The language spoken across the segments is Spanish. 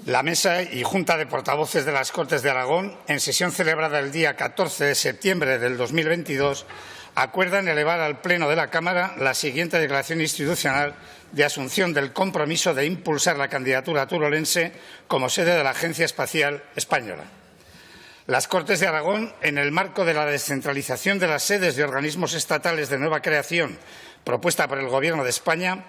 La Mesa y Junta de Portavoces de las Cortes de Aragón, en sesión celebrada el día 14 de septiembre del 2022, acuerdan elevar al Pleno de la Cámara la siguiente declaración institucional de asunción del compromiso de impulsar la candidatura turolense como sede de la Agencia Espacial Española. Las Cortes de Aragón, en el marco de la descentralización de las sedes de organismos estatales de nueva creación propuesta por el Gobierno de España,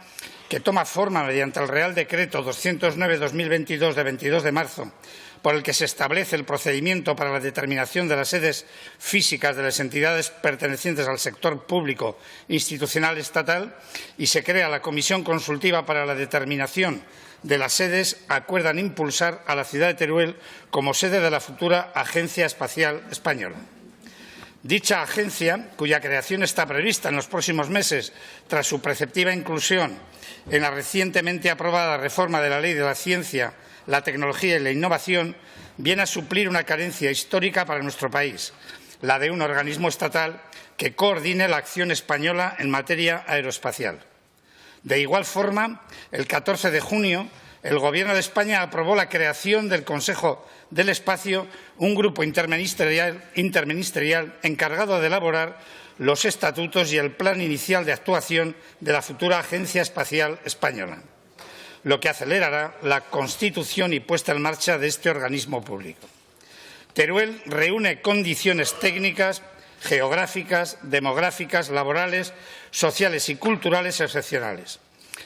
que toma forma mediante el Real Decreto 209/2022 de 22 de marzo, por el que se establece el procedimiento para la determinación de las sedes físicas de las entidades pertenecientes al sector público institucional estatal, y se crea la Comisión Consultiva para la determinación de las sedes, acuerdan impulsar a la ciudad de Teruel como sede de la futura Agencia Espacial Española. Dicha agencia, cuya creación está prevista en los próximos meses tras su preceptiva inclusión en la recientemente aprobada reforma de la Ley de la Ciencia, la Tecnología y la Innovación, viene a suplir una carencia histórica para nuestro país, la de un organismo estatal que coordine la acción española en materia aeroespacial. De igual forma, el 14 de junio, el Gobierno de España aprobó la creación del Consejo del Espacio, un grupo interministerial encargado de elaborar los estatutos y el plan inicial de actuación de la futura Agencia Espacial Española, lo que acelerará la constitución y puesta en marcha de este organismo público. Teruel reúne condiciones técnicas, geográficas, demográficas, laborales, sociales y culturales excepcionales,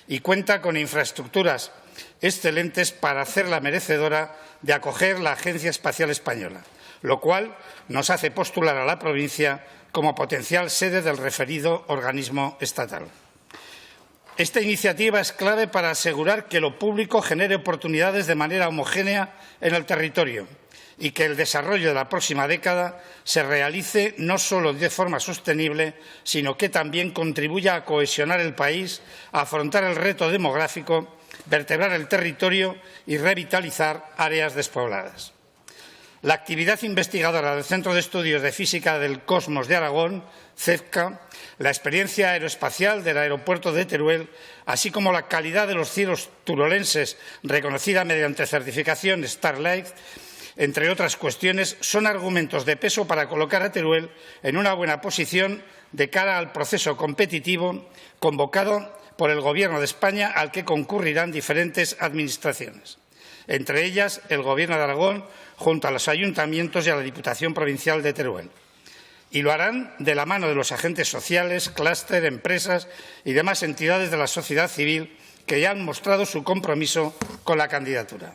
y cuenta con infraestructuras excelentes para hacerla merecedora de acoger la Agencia Espacial Española, lo cual nos hace postular a la provincia como potencial sede del referido organismo estatal. Esta iniciativa es clave para asegurar que lo público genere oportunidades de manera homogénea en el territorio y que el desarrollo de la próxima década se realice no solo de forma sostenible, sino que también contribuya a cohesionar el país, a afrontar el reto demográfico, vertebrar el territorio y revitalizar áreas despobladas. La actividad investigadora del Centro de Estudios de Física del Cosmos de Aragón, CEFCA, la experiencia aeroespacial del aeropuerto de Teruel, así como la calidad de los cielos turolenses reconocida mediante certificación Starlight, entre otras cuestiones, son argumentos de peso para colocar a Teruel en una buena posición de cara al proceso competitivo convocado por el Gobierno de España, al que concurrirán diferentes administraciones, entre ellas el Gobierno de Aragón, junto a los ayuntamientos y a la Diputación Provincial de Teruel. Y lo harán de la mano de los agentes sociales, clúster, empresas y demás entidades de la sociedad civil que ya han mostrado su compromiso con la candidatura.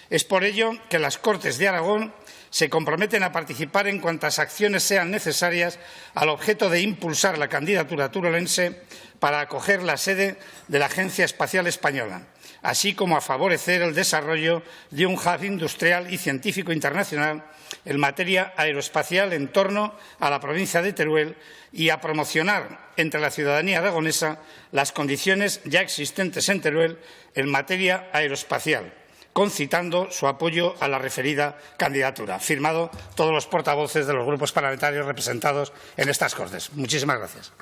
Es por ello que las Cortes de Aragón se comprometen a participar en cuantas acciones sean necesarias al objeto de impulsar la candidatura turolense para acoger la sede de la Agencia Espacial Española, así como a favorecer el desarrollo de un hub industrial y científico internacional en materia aeroespacial en torno a la provincia de Teruel y a promocionar entre la ciudadanía aragonesa las condiciones ya existentes en Teruel en materia aeroespacial, concitando su apoyo a la referida candidatura. Firmado todos los portavoces de los grupos parlamentarios representados en estas Cortes. Muchísimas gracias.